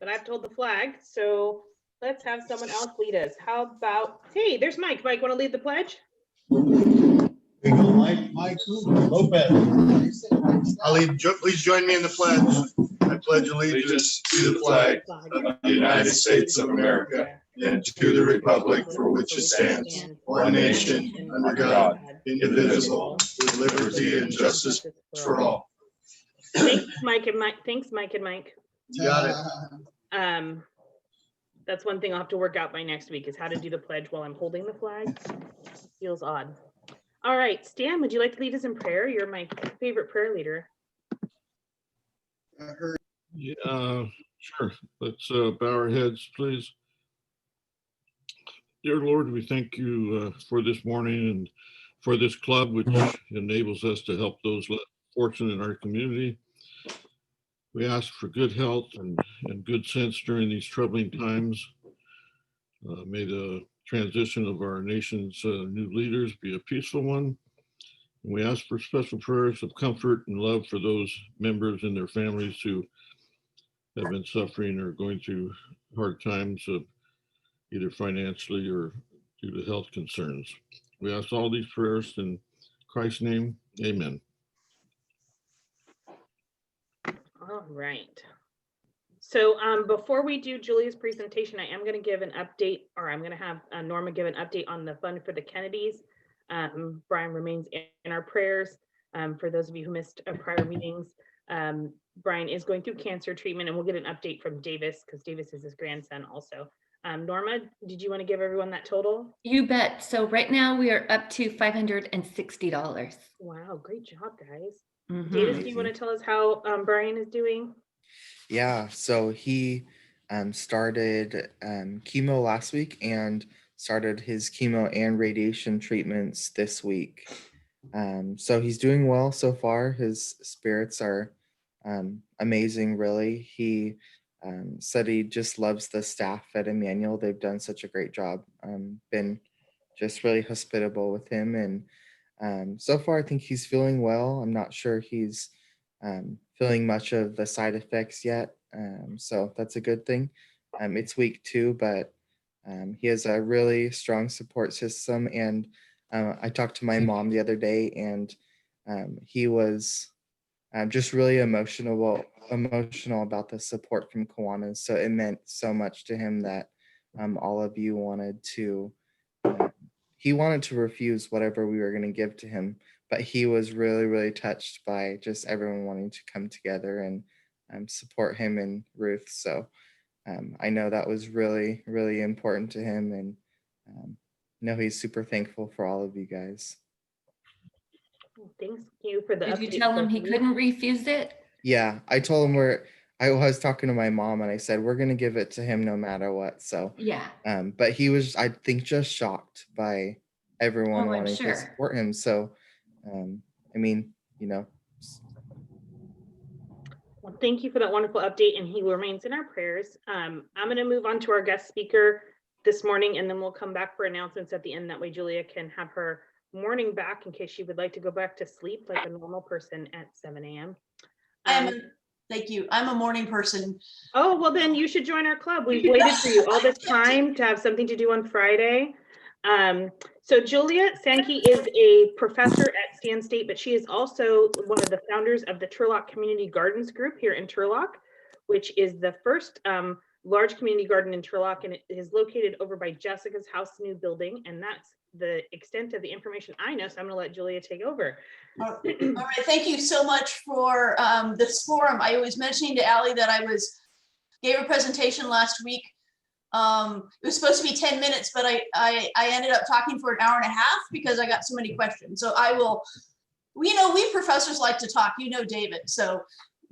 but I've told the flag, so let's have someone else lead us. How about, hey, there's Mike. Mike, want to lead the pledge? Mike Lopez. Please join me in the pledge. I pledge allegiance to the flag of the United States of America and to the republic for which it stands, one nation, under God, indivisible, with liberty and justice for all. Thanks, Mike and Mike. Thanks, Mike and Mike. You got it. That's one thing I'll have to work out by next week is how to do the pledge while I'm holding the flag. Feels odd. All right, Stan, would you like to lead us in prayer? You're my favorite prayer leader. Yeah, sure. Let's bow our heads, please. Dear Lord, we thank you for this morning and for this club, which enables us to help those less fortunate in our community. We ask for good health and good sense during these troubling times. May the transition of our nation's new leaders be a peaceful one. And we ask for special prayers of comfort and love for those members and their families who have been suffering or going through hard times, either financially or due to health concerns. We ask all these prayers in Christ's name, amen. All right. So before we do Julia's presentation, I am going to give an update, or I'm going to have Norma give an update on the fund for the Kennedys. Brian remains in our prayers. For those of you who missed prior meetings, Brian is going through cancer treatment, and we'll get an update from Davis because Davis is his grandson also. Norma, did you want to give everyone that total? You bet. So right now we are up to $560. Wow, great job, guys. Mhm. Davis, do you want to tell us how Brian is doing? Yeah, so he started chemo last week and started his chemo and radiation treatments this week. So he's doing well so far. His spirits are amazing, really. He said he just loves the staff at Emmanuel. They've done such a great job. Been just really hospitable with him. And so far, I think he's feeling well. I'm not sure he's feeling much of the side effects yet. So that's a good thing. It's week 2, but he has a really strong support system. And I talked to my mom the other day, and he was just really emotional about the support from Kiwanis. So it meant so much to him that all of you wanted to, he wanted to refuse whatever we were going to give to him, but he was really, really touched by just everyone wanting to come together and support him and Ruth. So I know that was really, really important to him, and know he's super thankful for all of you guys. Thank you for the Did update. you tell him he couldn't refuse it? Yeah, I told him I was talking to my mom, and I said, we're going to give it to him no matter what. So, Yeah. But he was, I think, just shocked by everyone wanting to support him. So, I mean, you know. Well, thank you for that wonderful update, and he remains in our prayers. I'm going to move on to our guest speaker this morning, and then we'll come back for announcements at the end. That way Julia can have her morning back in case she would like to go back to sleep like a normal person at 7 a.m. Thank you. I'm a morning person. Oh, well, then you should join our club. We've waited for you all this time to have something to do on Friday. So Julia Sankey is a professor at Stan State, but she is also one of the founders of the Turlock Community Gardens group here in Turlock, which is the first large community garden in Turlock, and it is located over by Jessica's house new building, and that's the extent of the information I know, so I'm going to let Julia take over. All right, thank you so much for this forum. I was mentioning to Allie that I gave a presentation last week. It was supposed to be 10 minutes, but I ended up talking for an hour and a half because I got so many questions. So I will, we professors like to talk, David. So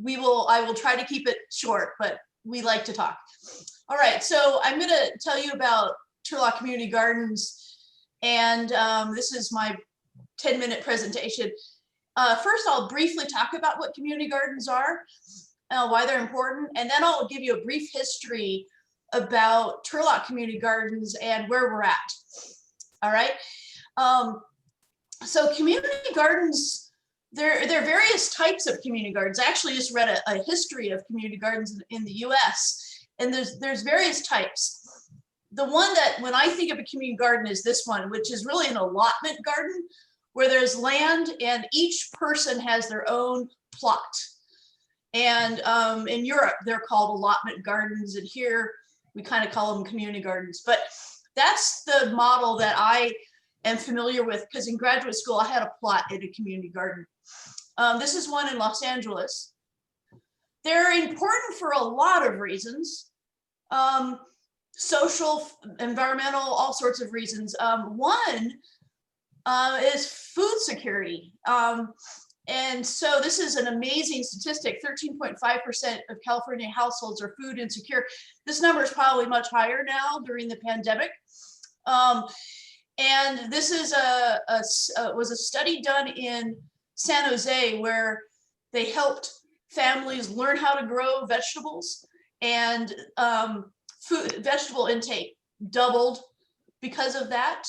I will try to keep it short, but we like to talk. All right, so I'm going to tell you about Turlock Community Gardens, and this is my 10-minute presentation. First, I'll briefly talk about what community gardens are, why they're important, and then I'll give you a brief history about Turlock Community Gardens and where we're at. All right. So community gardens, there are various types of community gardens. I actually just read a history of community gardens in the US, And there's various types. The one that, when I think of a community garden, is this one, which is really an allotment garden where there's land and each person has their own plot. And in Europe, they're called allotment gardens. And here we kind of call them community gardens. But that's the model that I am familiar with, because in graduate school, I had a plot in a community garden. This is one in Los Angeles. They're important for a lot of reasons. Social, environmental, all sorts of reasons. One is food security. And so this is an amazing statistic. 13.5% of California households are food insecure. This number is probably much higher now during the pandemic. And this is was a study done in San Jose where they helped families learn how to grow vegetables, and vegetable intake doubled because of that.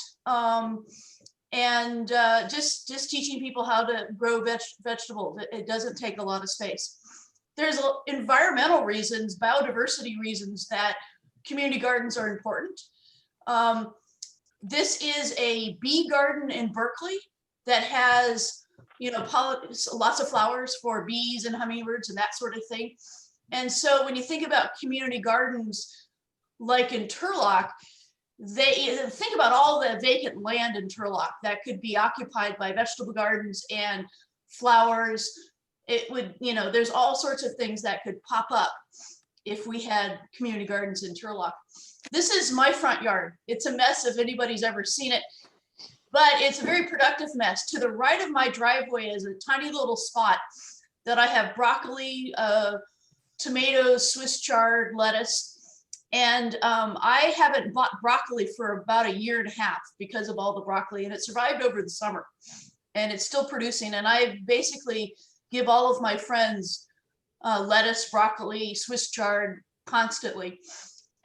And just teaching people how to grow vegetables. It doesn't take a lot of space. There's environmental reasons, biodiversity reasons that community gardens are important. This is a bee garden in Berkeley that has, you know, lots of flowers for bees and hummingbirds and that sort of thing. And so when you think about community gardens, like in Turlock, they think about all the vacant land in Turlock that could be occupied by vegetable gardens and flowers. It would, you know, there's all sorts of things that could pop up if we had community gardens in Turlock. This is my front yard. It's a mess if anybody's ever seen it, but it's a very productive mess. To the right of my driveway is a tiny little spot that I have broccoli, tomatoes, Swiss chard, lettuce. And I haven't bought broccoli for about 1.5 years because of all the broccoli, and it survived over the summer and it's still producing. And I basically give all of my friends lettuce, broccoli, Swiss chard constantly.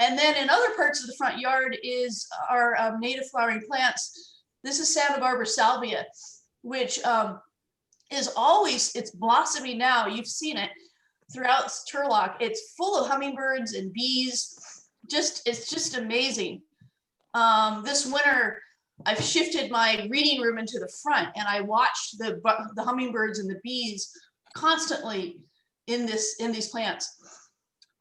And then in other parts of the front yard is our native flowering plants. This is Santa Barbara salvia, which is always, it's blossoming now. You've seen it throughout Turlock. It's full of hummingbirds and bees. It's just amazing. This winter, I've shifted my reading room into the front, and I watched the hummingbirds and the bees constantly in these plants.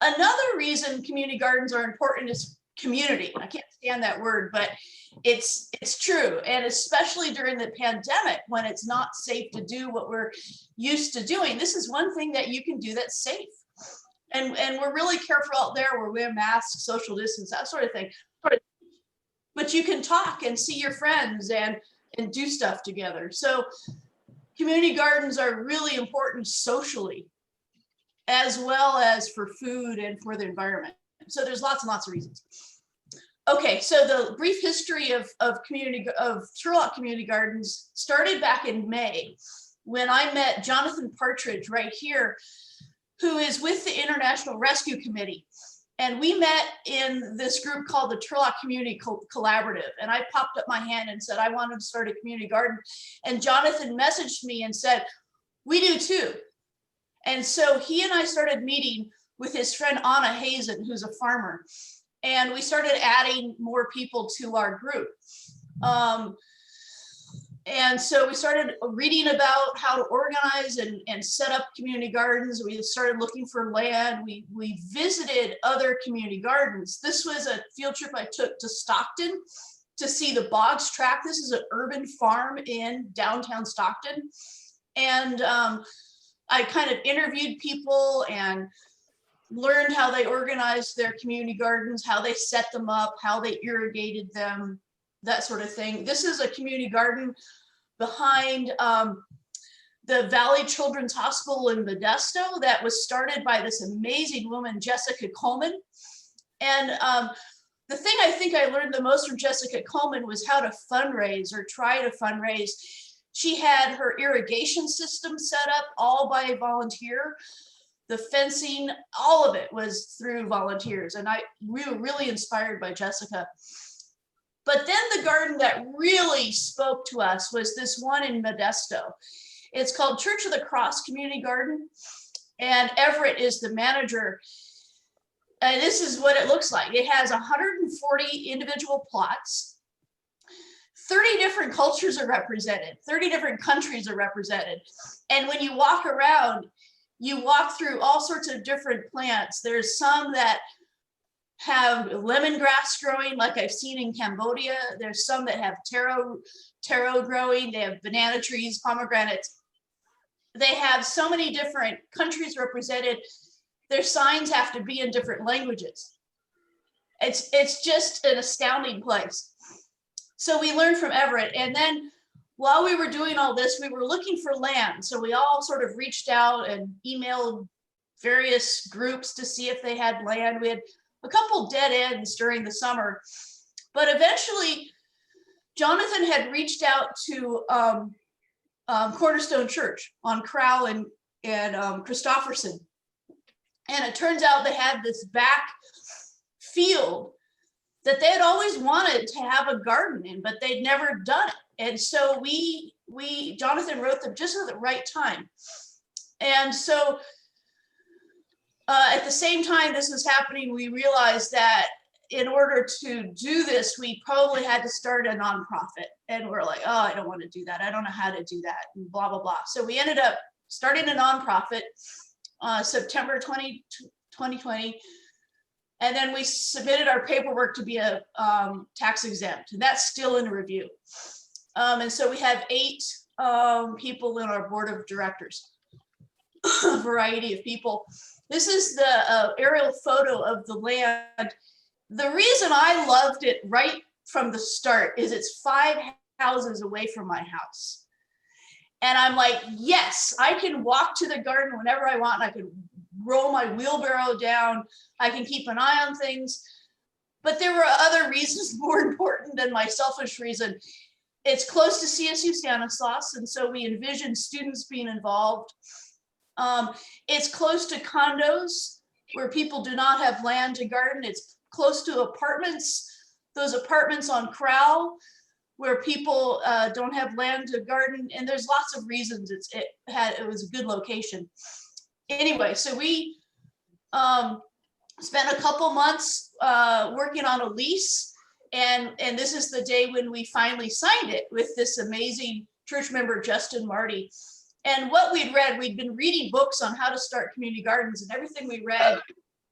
Another reason community gardens are important is community. I can't stand that word, but it's true. And especially during the pandemic, when it's not safe to do what we're used to doing, this is one thing that you can do that's safe. And we're really careful out there. We're wearing masks, social distance, that sort of thing. But you can talk and see your friends and do stuff together. So community gardens are really important socially, as well as for food and for the environment. So there's lots and lots of reasons. Okay, so the brief history of Turlock Community Gardens started back in May when I met Jonathan Partridge right here, who is with the International Rescue Committee. And we met in this group called the Turlock Community Collaborative. And I popped up my hand and said, I wanted to start a community garden. And Jonathan messaged me and said, we do too. And so he and I started meeting with his friend Anna Hazen, who's a farmer. And we started adding more people to our group. And so we started reading about how to organize and set up community gardens. We started looking for land. We visited other community gardens. This was a field trip I took to Stockton to see the Boggs Tract. This is an urban farm in downtown Stockton. And I kind of interviewed people and learned how they organized their community gardens, how they set them up, how they irrigated them, that sort of thing. This is a community garden behind the Valley Children's Hospital in Modesto that was started by this amazing woman, Jessica Coleman. And the thing I think I learned the most from Jessica Coleman was how to fundraise or try to fundraise. She had her irrigation system set up all by a volunteer. The fencing, all of it was through volunteers. And we were really inspired by Jessica. But then the garden that really spoke to us was this one in Modesto. It's called Church of the Cross Community Garden. And Everett is the manager. And this is what it looks like. It has 140 individual plots. 30 different cultures are represented. 30 different countries are represented. And when you walk around, you walk through all sorts of different plants. There's some that have lemongrass growing, like I've seen in Cambodia. There's some that have taro growing. They have banana trees, pomegranates. They have so many different countries represented. Their signs have to be in different languages. It's just an astounding place. So we learned from Everett. And then while we were doing all this, we were looking for land. So we all sort of reached out and emailed various groups to see if they had land. We had a couple dead ends during the summer, but eventually Jonathan had reached out to Cornerstone Church on Crowell and Christofferson. And it turns out they had this back field that they had always wanted to have a garden in, but they'd never done it. And so Jonathan wrote them just at the right time. And so at the same time this was happening, we realized that in order to do this, we probably had to start a nonprofit. And we're like, oh, I don't want to do that. I don't know how to do that, and blah, blah, blah. So we ended up starting a nonprofit September 2020. And then we submitted our paperwork to be a tax exempt, and that's still in review. And so we have 8 people in our board of directors, a variety of people. This is the aerial photo of the land. The reason I loved it right from the start is it's 5 houses away from my house. And I'm like, yes, I can walk to the garden whenever I want. And I can roll my wheelbarrow down. I can keep an eye on things. But there were other reasons more important than my selfish reason. It's close to CSU Stanislaus, and so we envision students being involved. It's close to condos where people do not have land to garden. It's close to apartments, those apartments on Crowell where people don't have land to garden, and there's lots of reasons it was a good location. Anyway, so we spent a couple months working on a lease, and this is the day when we finally signed it with this amazing church member, Justin Marty. And what we'd been reading books on how to start community gardens, and everything we read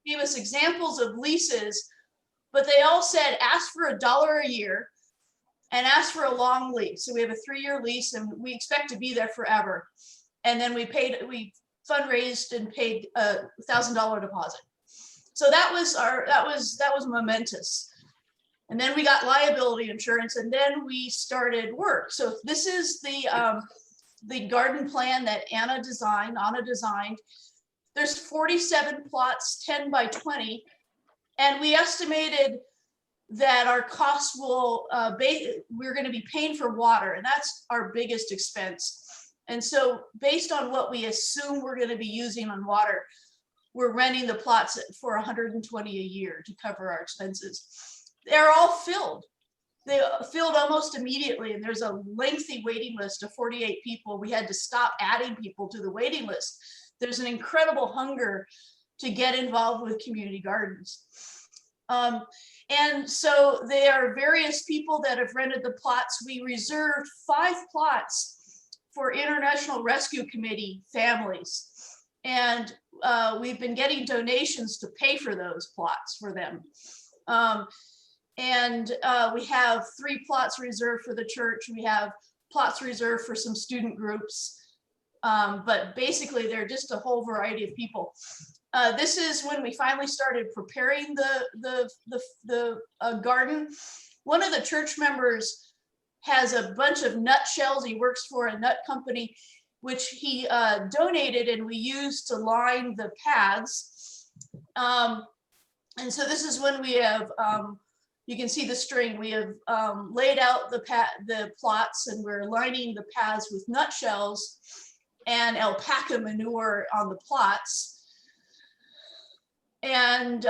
gave us examples of leases, but they all said, ask for $1 a year and ask for a long lease. So we have a 3-year lease, and we expect to be there forever. And then we fundraised and paid a $1,000 deposit. So that was momentous. And then we got liability insurance, and then we started work. So this is the garden plan that Anna designed. There's 47 plots, 10 by 20. And we estimated that our costs we're going to be paying for water, and that's our biggest expense. And so based on what we assume we're going to be using on water, we're renting the plots for $120 a year to cover our expenses. They're all filled. They filled almost immediately, and there's a lengthy waiting list of 48 people. We had to stop adding people to the waiting list. There's an incredible hunger to get involved with community gardens. And so there are various people that have rented the plots. We reserved 5 plots for International Rescue Committee families. And we've been getting donations to pay for those plots for them. We have 3 plots reserved for the church. We have plots reserved for some student groups. But basically, they're just a whole variety of people. This is when we finally started preparing the garden. One of the church members has a bunch of nutshells. He works for a nut company, which he donated, and we used to line the paths. And so this is when we have, you can see the string. We have laid out the plots, and we're lining the paths with nutshells and alpaca manure on the plots. And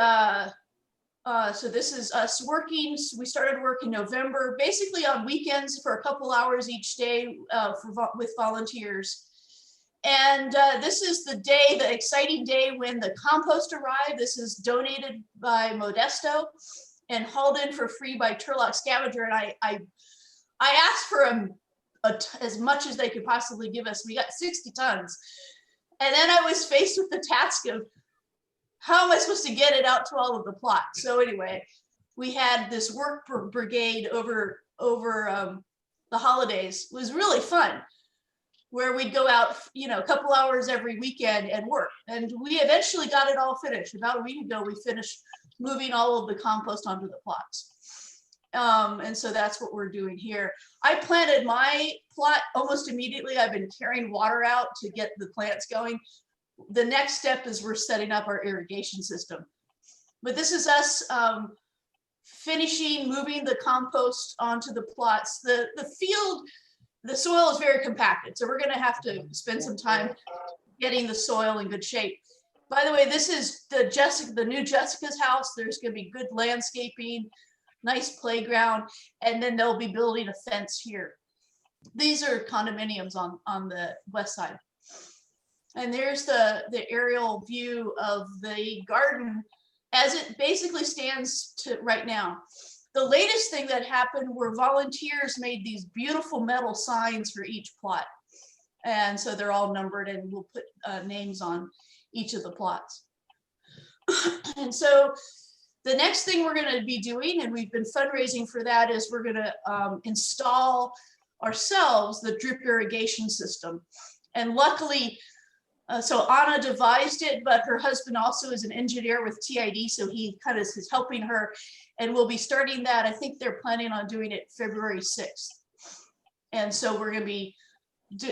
so this is us working. We started work in November, basically on weekends for a couple hours each day with volunteers. And this is the day, the exciting day when the compost arrived. This is donated by Modesto and hauled in for free by Turlock Scavenger. And I asked for as much as they could possibly give us. We got 60 tons. And then I was faced with the task of how am I supposed to get it out to all of the plots? So anyway, we had this work brigade over the holidays. It was really fun, where we'd go out, a couple hours every weekend and work. And we eventually got it all finished. About a week ago, we finished moving all of the compost onto the plots. And so that's what we're doing here. I planted my plot almost immediately. I've been carrying water out to get the plants going. The next step is we're setting up our irrigation system. But this is us finishing moving the compost onto the plots. The field, the soil is very compacted, so we're going to have to spend some time getting the soil in good shape. By the way, this is the new Jessica's house. There's going to be good landscaping, nice playground, and then they'll be building a fence here. These are condominiums on the west side. And there's the aerial view of the garden as it basically stands to right now. The latest thing that happened were volunteers made these beautiful metal signs for each plot. And so they're all numbered, and we'll put names on each of the plots. And so the next thing we're going to be doing, and we've been fundraising for that, is we're going to install ourselves the drip irrigation system. And luckily, so Anna devised it, but her husband also is an engineer with TID, so he kind of is helping her, and we'll be starting that. I think they're planning on doing it February 6th. And so we're going to be,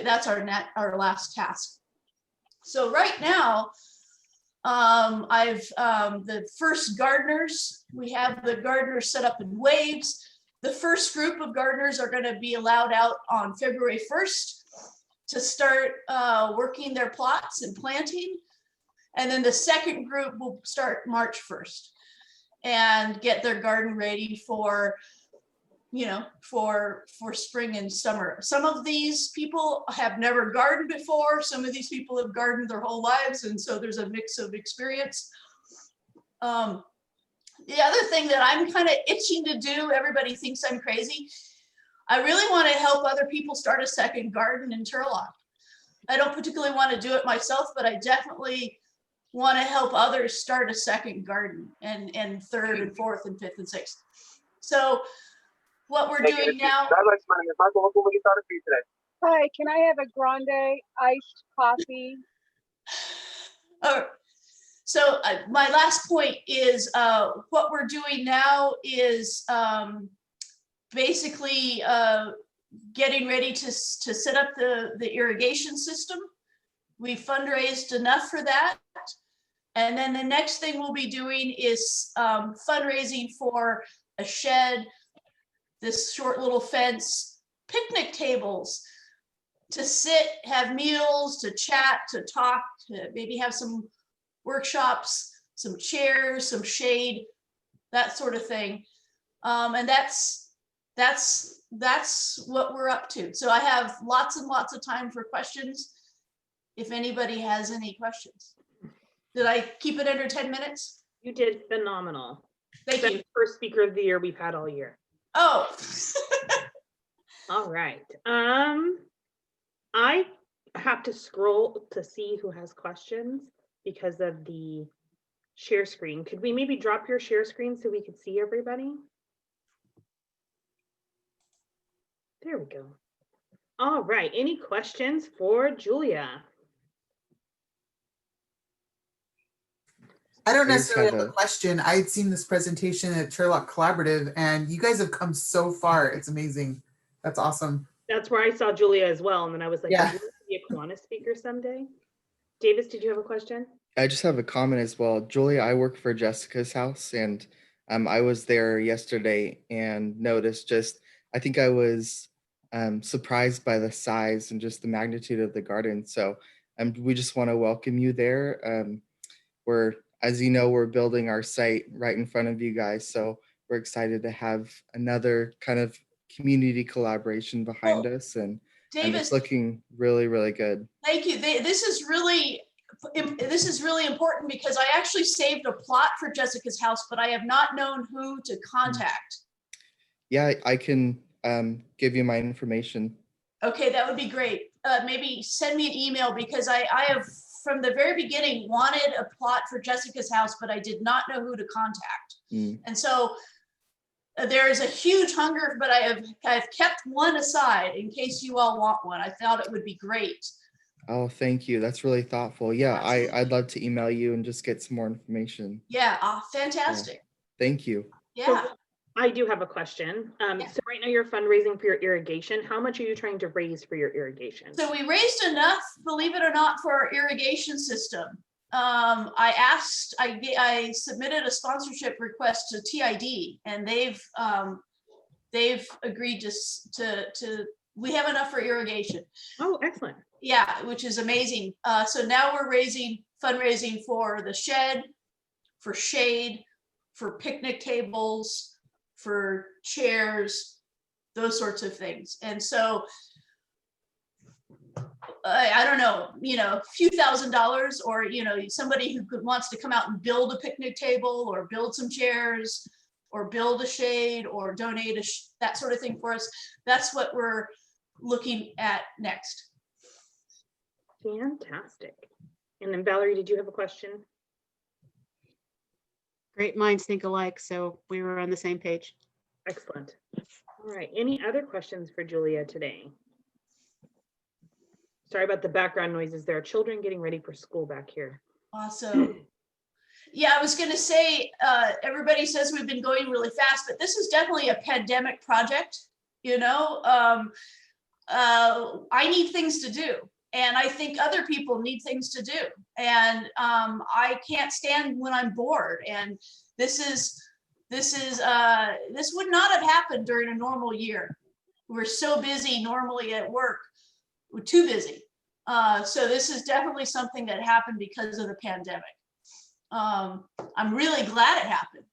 that's our last task. So right now, the first gardeners, we have the gardeners set up in waves. The first group of gardeners are going to be allowed out on February 1st. To start working their plots and planting. And then the second group will start March 1st and get their garden ready for, for spring and summer. Some of these people have never gardened before. Some of these people have gardened their whole lives. And so there's a mix of experience. The other thing that I'm kind of itching to do, everybody thinks I'm crazy, I really want to help other people start a second garden in Turlock. I don't particularly want to do it myself, but I definitely want to help others start a second garden and third and fourth and fifth and sixth. So what we're doing now. Hi, can I have a grande iced coffee? So my last point is what we're doing now is basically getting ready to set up the irrigation system. We fundraised enough for that. And then the next thing we'll be doing is fundraising for a shed, this short little fence, picnic tables to sit, have meals, to chat, to talk, to maybe have some workshops, some chairs, some shade, that sort of thing. And that's what we're up to. So I have lots and lots of time for questions if anybody has any questions. Did I keep it under 10 minutes? You did phenomenal. Thank That's you. the first speaker of the year we've had all year. Oh. All right. I have to scroll to see who has questions because of the share screen. Could we maybe drop your share screen so we could see everybody? There we go. All right. Any questions for Julia? I don't I just necessarily have have a question. I had seen this presentation at Turlock Collaborative, and you guys have come so far. It's amazing. That's awesome. That's where I saw Julia as well. And then I was like, Yeah. would you like to be a Kiwanis speaker someday? Davis, did you have a question? I just have a comment as well. Julia, I work for Jessica's house, and I was there yesterday and noticed I think I was surprised by the size and just the magnitude of the garden. So we just want to welcome you there. As you know, we're building our site right in front of you guys. So we're excited to have another kind of community collaboration behind us and and Davis, it's looking really, really good. thank you. This is really important because I actually saved a plot for Jessica's house, but I have not known who to contact. Yeah, I can give you my information. Okay, that would be great. Maybe send me an email because I have from the very beginning wanted a plot for Jessica's house, but I did not know who to contact. And so there is a huge hunger, but I've kept one aside in case you all want one. I thought it would be great. Oh, thank you. That's really thoughtful. Yeah, Absolutely. I'd love to email you and just get some more information. Yeah, fantastic. Thank you. Yeah. I do have a question. Yeah. So right now you're fundraising for your irrigation. How much are you trying to raise for your irrigation? So we raised enough, believe it or not, for our irrigation system. I submitted a sponsorship request to TID, and they've agreed to we have enough for irrigation. Oh, excellent. Yeah, which is amazing. So now we're fundraising for the shed, for shade, for picnic tables, for chairs, those sorts of things. And so I don't know, a few $1,000s, or, somebody who wants to come out and build a picnic table or build some chairs or build a shade or donate that sort of thing for us. That's what we're looking at next. Fantastic. And then Valerie, did you have a question? Great minds think alike, so we were on the same page. Excellent. All right. Any other questions for Julia today? Sorry about the background noises. There are children getting ready for school back here. Awesome. Yeah, I was going to say, everybody says we've been going really fast, but this is definitely a pandemic project. I need things to do, and I think other people need things to do, and I can't stand when I'm bored. And this would not have happened during a normal year. We're so busy normally at work. We're too busy. So this is definitely something that happened because of the pandemic. I'm really glad it happened,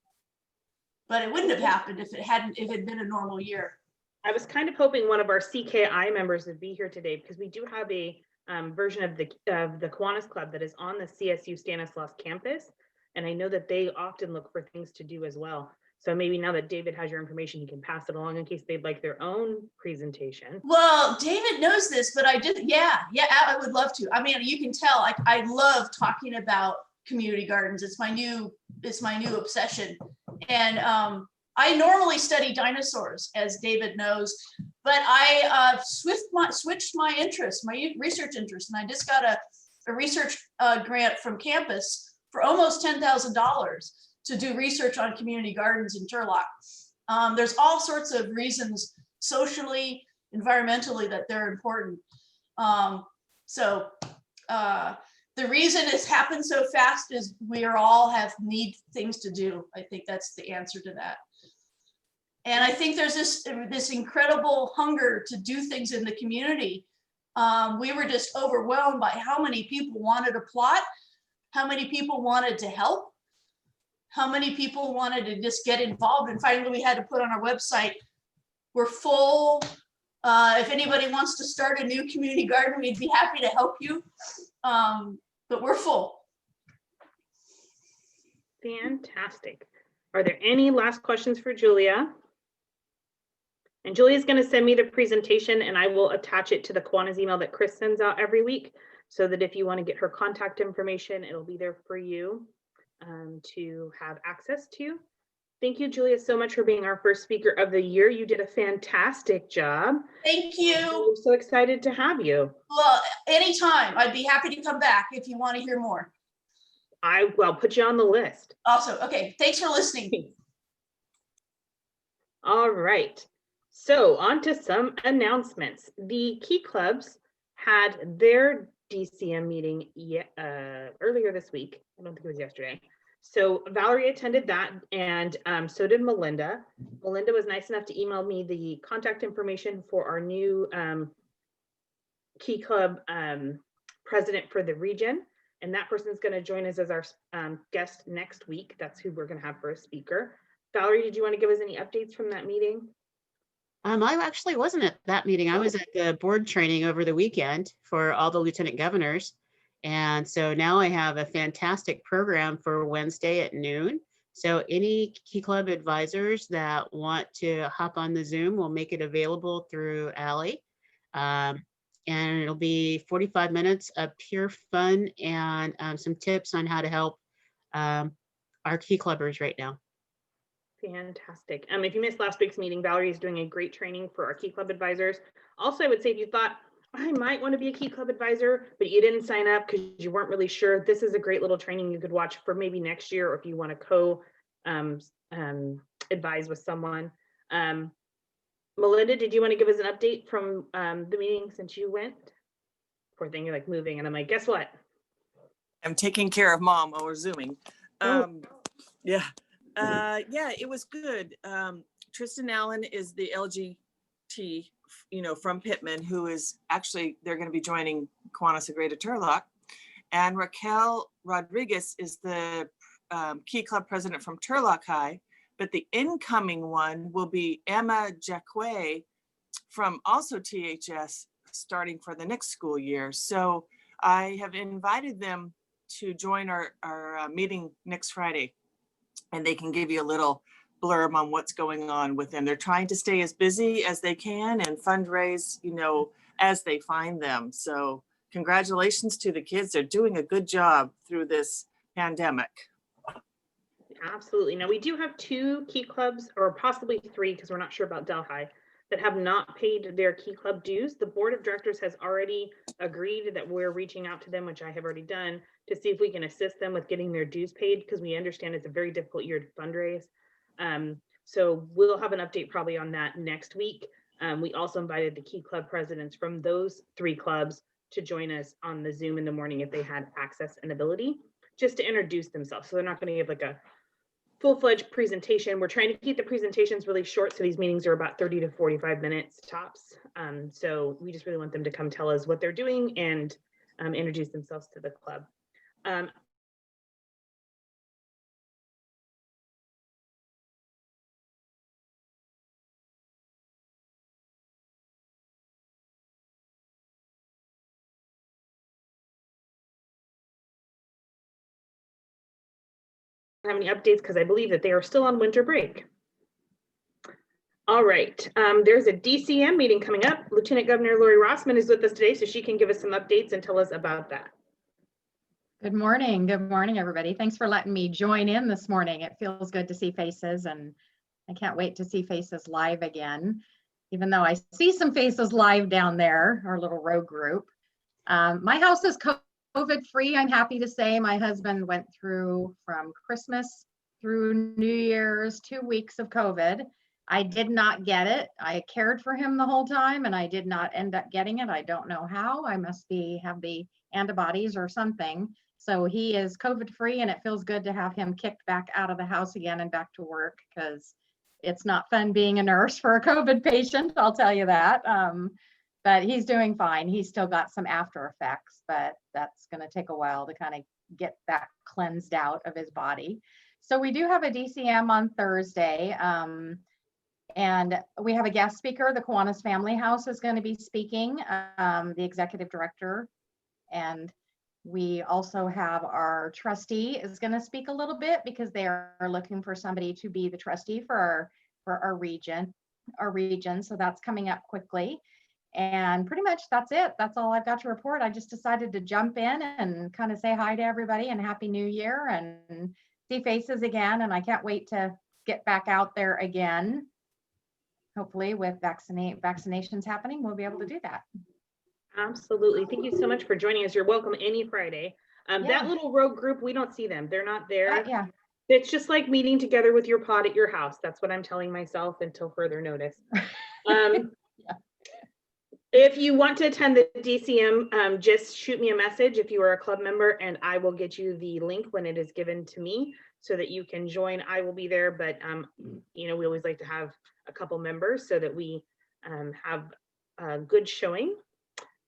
but it wouldn't have happened if it had been a normal year. I was kind of hoping one of our CKI members would be here today, because we do have a version of the Kiwanis Club that is on the CSU Stanislaus campus. And I know that they often look for things to do as well. So maybe now that David has your information, he can pass it along in case they'd like their own presentation. Well, David knows this, but I did. Yeah, I would love to. I mean, you can tell I love talking about community gardens. It's my new obsession. And I normally study dinosaurs, as David knows, but I switched my interest, my research interest, and I just got a research grant from campus for almost $10,000 to do research on community gardens in Turlock. There's all sorts of reasons, socially, environmentally, that they're important. The reason it's happened so fast is we all need things to do. I think that's the answer to that. And I think there's this incredible hunger to do things in the community. We were just overwhelmed by how many people wanted a plot, how many people wanted to help, how many people wanted to just get involved. And finally, we had to put on our website, we're full. If anybody wants to start a new community garden, we'd be happy to help you. But we're full. Fantastic. Are there any last questions for Julia? And Julia's going to send me the presentation, and I will attach it to the Kiwanis email that Chris sends out every week, so that if you want to get her contact information, it'll be there for you to have access to. Thank you, Julia, so much for being our first speaker of the year. You did a fantastic job. Thank you. I'm so excited to have you. Well, anytime. I'd be happy to come back if you want to hear more. I'll put you on the list. Awesome. Okay. Thanks for listening. All right. So on to some announcements. The Key Clubs had their DCM meeting earlier this week. I don't think it was yesterday. So Valerie attended that, and so did Melinda. Melinda was nice enough to email me the contact information for our new Key Club president for the region. And that person is going to join us as our guest next week. That's who we're going to have for a speaker. Valerie, did you want to give us any updates from that meeting? I actually wasn't at that meeting. I was at the board training over the weekend for all the lieutenant governors. And so now I have a fantastic program for Wednesday at noon. So any Key Club advisors that want to hop on the Zoom, will make it available through Ally. And it'll be 45 minutes of pure fun and some tips on how to help our Key Clubbers right now. Fantastic. If you missed last week's meeting, Valerie is doing a great training for our Key Club advisors. Also, I would say if you thought, I might want to be a Key Club advisor, but you didn't sign up because you weren't really sure, this is a great little training you could watch for maybe next year, or if you want to advise with someone. Melinda, did you want to give us an update from the meeting since you went? Poor thing, you're like moving, and I'm like, guess what? I'm taking care of mom while we're Zooming. Yeah. Yeah, it was good. Tristan Allen is the LGT, from Pittman, who is actually, they're going to be joining Kiwanis of Greater Turlock. And Raquel Rodriguez is the Key Club president from Turlock High. But the incoming one will be Emma Jacque from also THS, starting for the next school year. So I have invited them to join our meeting next Friday, and they can give you a little blurb on what's going on with them. They're trying to stay as busy as they can and fundraise, as they find them. So congratulations to the kids. They're doing a good job through this pandemic. Absolutely. Now we do have 2 Key Clubs, or possibly 3, because we're not sure about Delhi, that have not paid their Key Club dues. The board of directors has already agreed that we're reaching out to them, which I have already done, to see if we can assist them with getting their dues paid, because we understand it's a very difficult year to fundraise. So we'll have an update probably on that next week. We also invited the Key Club presidents from those 3 clubs to join us on the Zoom in the morning if they had access and ability, just to introduce themselves. So they're not going to give like a full-fledged presentation. We're trying to keep the presentations really short, so these meetings are about 30 to 45 minutes tops. So we just really want them to come tell us what they're doing and introduce themselves to the club. Have any updates, because I believe that they are still on winter break. All right, there's a DCM meeting coming up. Lieutenant Governor Lori Rossman is with us today, so she can give us some updates and tell us about that. Good morning, everybody. Thanks for letting me join in this morning. It feels good to see faces, and I can't wait to see faces live again, even though I see some faces live down there, our little row group. My house is COVID-free, I'm happy to say. My husband went through from Christmas through New Year's, 2 weeks of COVID. I did not get it. I cared for him the whole time, and I did not end up getting it. I don't know how. I must have the antibodies or something. So he is COVID-free, and it feels good to have him kicked back out of the house again and back to work, because it's not fun being a nurse for a COVID patient, I'll tell you that. But he's doing fine. He's still got some after effects, but that's going to take a while to kind of get that cleansed out of his body. So we do have a DCM on Thursday. And we have a guest speaker. The Kiwanis Family House is going to be speaking, the executive director. And we also have our trustee is going to speak a little bit, because they are looking for somebody to be the trustee for our region. So that's coming up quickly. And pretty much that's it. That's all I've got to report. I just decided to jump in and kind of say hi to everybody and Happy New Year and see faces again. And I can't wait to get back out there again. Hopefully with vaccinations happening, we'll be able to do that. Absolutely. Thank you so much for joining us. You're welcome any Friday. That little rogue group, we don't see them. They're not there. Yeah. It's just like meeting together with your pod at your house. That's what I'm telling myself until further notice. If you want to attend the DCM, just shoot me a message if you are a club member, and I will get you the link when it is given to me so that you can join. I will be there, but we always like to have a couple members so that we have a good showing.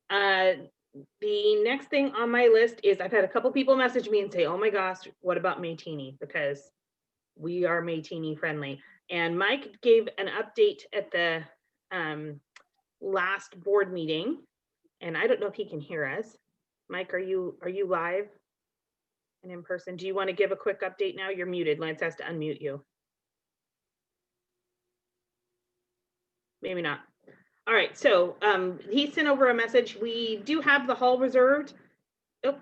The next thing on my list is I've had a couple people message me and say, oh my gosh, what about Maytini? Because we are Maytini friendly. And Mike gave an update at the last board meeting, and I don't know if he can hear us. Mike, are you live and in person? Do you want to give a quick update now? You're muted. Lance has to unmute you. Maybe not. All right, so he sent over a message. We do have the hall reserved. Oh,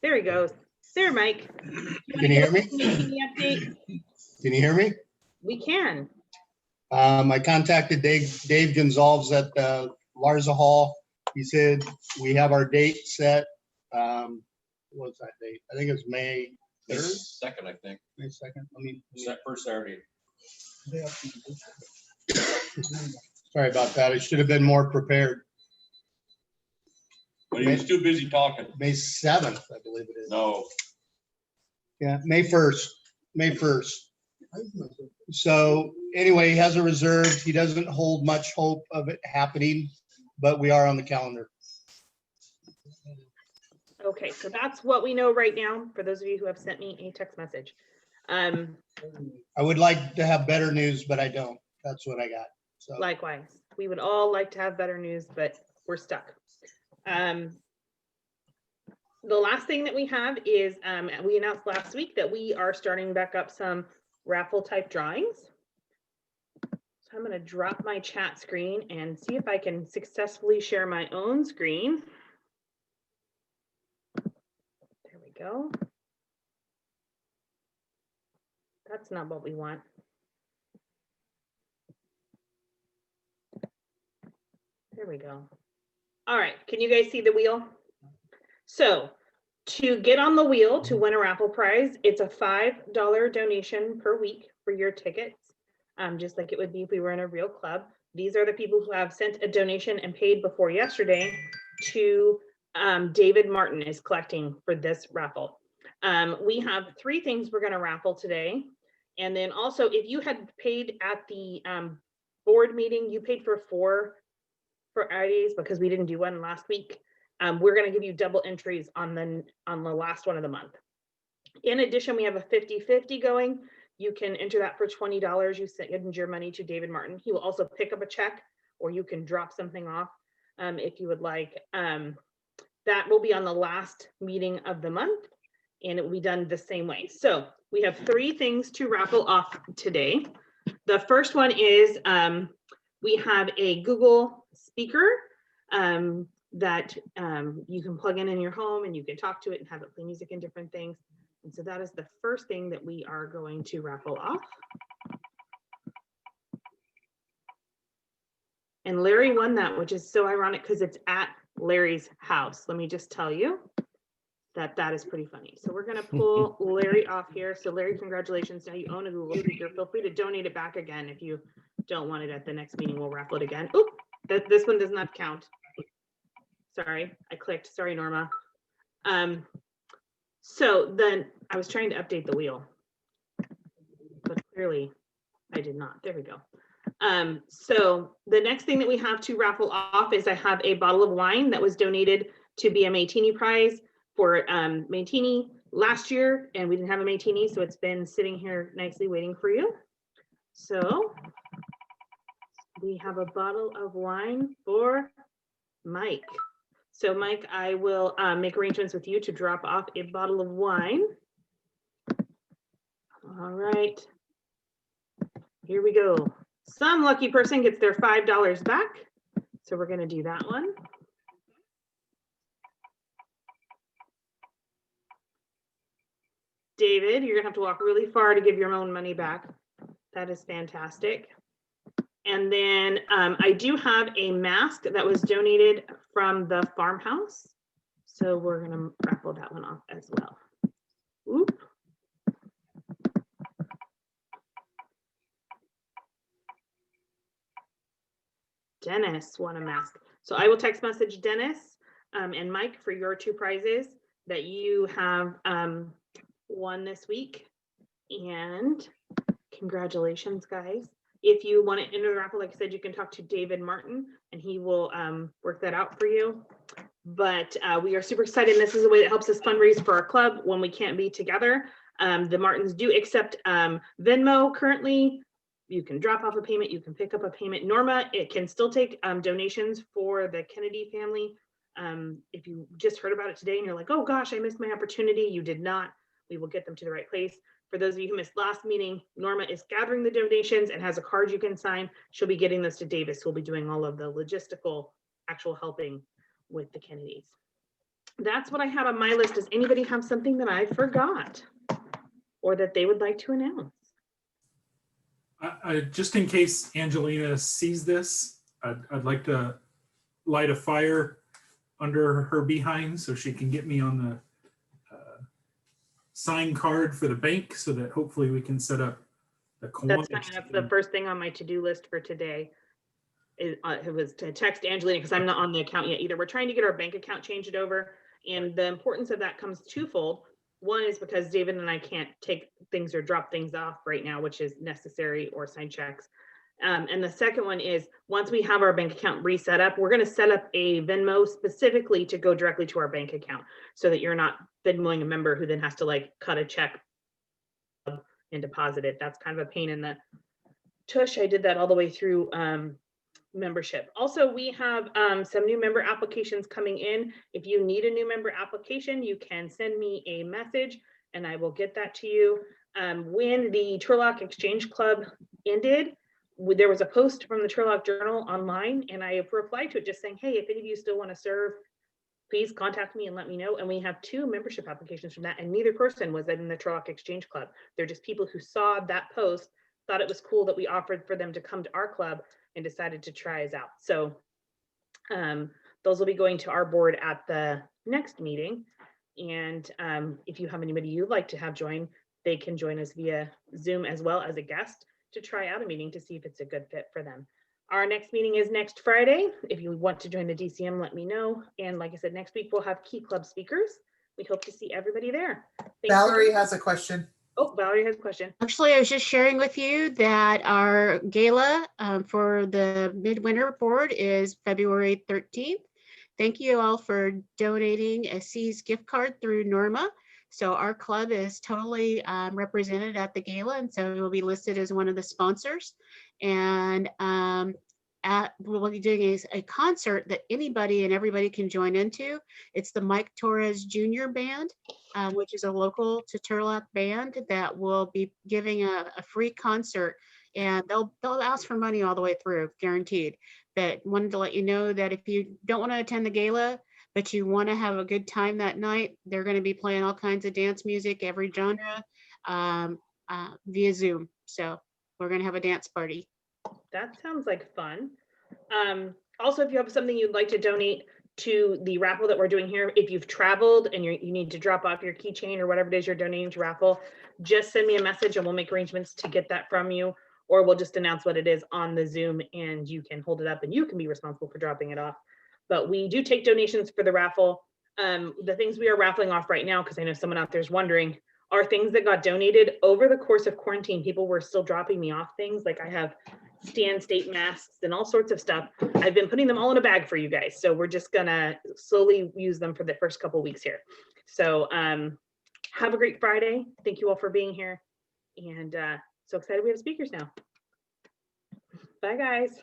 there he goes. There, Mike. Can you hear me? Update? Can you hear me? We can. I contacted Dave Gonzalez at Larza Hall. He said we have our date set. What's that date? I think it's May 3rd. 2nd, I think. May 2nd. First Saturday. Sorry about that. I should have been more prepared. But he was too busy talking. May 7th, I believe it is. No. Yeah, May 1st. May 1st. So anyway, he has a reserve. He doesn't hold much hope of it happening, but we are on the calendar. Okay, so that's what we know right now, for those of you who have sent me a text message. I would like to have better news, but I don't. That's what I got. So Likewise, we would all like to have better news, but we're stuck. The last thing that we have is we announced last week that we are starting back up some raffle type drawings. So I'm going to drop my chat screen and see if I can successfully share my own screen. There we go. That's not what we want. There we go. All right, can you guys see the wheel? So to get on the wheel to win a raffle prize, it's a $5 donation per week for your tickets, just like it would be if we were in a real club. These are the people who have sent a donation and paid before yesterday to David Martin is collecting for this raffle. We have 3 things we're going to raffle today. And then also, if you had paid at the board meeting, you paid for 4 Fridays because we didn't do one last week. We're going to give you double entries on the last one of the month. In addition, we have a 50-50 going. You can enter that for $20. You send your money to David Martin. He will also pick up a check, or you can drop something off if you would like. That will be on the last meeting of the month, and it will be done the same way. So we have 3 things to raffle off today. The first one is we have a Google speaker that you can plug in your home, and you can talk to it and have it play music and different things. And so that is the first thing that we are going to raffle off. And Larry won that, which is so ironic because it's at Larry's house. Let me just tell you that is pretty funny. So we're going to pull Larry off here. So Larry, congratulations. Now you own a Google speaker. Feel free to donate it back again. If you don't want it at the next meeting, we'll raffle it again. Oop, this one does not count. Sorry, I clicked. Sorry, Norma. So then I was trying to update the wheel, but clearly I did not. There we go. So the next thing that we have to raffle off is I have a bottle of wine that was donated to be a Maytini prize for Maytini last year, and we didn't have a Maytini, so it's been sitting here nicely waiting for you. So we have a bottle of wine for Mike. So Mike, I will make arrangements with you to drop off a bottle of wine. All right, here we go. Some lucky person gets their $5 back. So we're going to do that one. David, you're going to have to walk really far to give your own money back. That is fantastic. And then I do have a mask that was donated from the farmhouse. So we're going to raffle that one off as well. Oop. Dennis won a mask. So I will text message Dennis and Mike for your 2 prizes that you have won this week. And congratulations, guys. If you want to enter the raffle, like I said, you can talk to David Martin and he will work that out for you. But we are super excited. And this is a way that helps us fundraise for our club when we can't be together. The Martins do accept Venmo currently. you can drop off a payment, you can pick up a payment. Norma, it can still take donations for the Kennedy family. If you just heard about it today and you're like, oh gosh, I missed my opportunity, you did not. We will get them to the right place. For those of you who missed last meeting, Norma is gathering the donations and has a card you can sign. She'll be getting this to Davis, who'll be doing all of the logistical, actual helping with the Kennedys. That's what I had on my list. Does anybody have something that I forgot or that they would like to announce? Just in case Angelina sees this, I'd like to light a fire under her behind so she can get me on the sign card for the bank so that hopefully we can set up the Kiwanis. That's the first thing on my to-do list for today. It was to text Angelina because I'm not on the account yet either. We're trying to get our bank account changed over. And the importance of that comes twofold. One is because David and I can't take things or drop things off right now, which is necessary, or sign checks. And the second one is once we have our bank account reset up, we're going to set up a Venmo specifically to go directly to our bank account so that you're not Venmoing a member who then has to like cut a check and deposit it. That's kind of a pain in the tush. I did that all the way through membership. Also, we have some new member applications coming in. If you need a new member application, you can send me a message and I will get that to you. When the Turlock Exchange Club ended, there was a post from the Turlock Journal online and I replied to it just saying, hey, if any of you still want to serve, please contact me and let me know. And we have 2 membership applications from that, and neither person was in the Turlock Exchange Club. They're just people who saw that post, thought it was cool that we offered for them to come to our club and decided to try us out. So those will be going to our board at the next meeting. And if you have anybody you'd like to have join, they can join us via Zoom as well as a guest to try out a meeting to see if it's a good fit for them. Our next meeting is next Friday. If you want to join the DCM, let me know. And like I said, next week we'll have Key Club speakers. We hope to see everybody there. Valerie has a question. Oh, Valerie has a question. Actually, I was just sharing with you that our gala for the Midwinter Board is February 13th. Thank you all for donating a C's gift card through Norma. So our club is totally represented at the gala, and so we'll be listed as one of the sponsors. And we'll be doing a concert that anybody and everybody can join into. It's the Mike Torres Jr. Band, which is a local to Turlock band that will be giving a free concert, and they'll ask for money all the way through, guaranteed. But wanted to let you know that if you don't want to attend the gala, but you want to have a good time that night, they're going to be playing all kinds of dance music, every genre, via Zoom. So we're going to have a dance party. That sounds like fun. Also, if you have something you'd like to donate to the raffle that we're doing here, if you've traveled and you need to drop off your keychain or whatever it is you're donating to raffle, just send me a message and we'll make arrangements to get that from you, or we'll just announce what it is on the Zoom and you can hold it up and you can be responsible for dropping it off. But we do take donations for the raffle. The things we are raffling off right now, because I know someone out there is wondering, are things that got donated over the course of quarantine. People were still dropping me off things. Like I have Stan State masks and all sorts of stuff. I've been putting them all in a bag for you guys. So we're just gonna slowly use them for the first couple weeks here. So have a great Friday. Thank you all for being here. And so excited we have speakers now. Bye guys.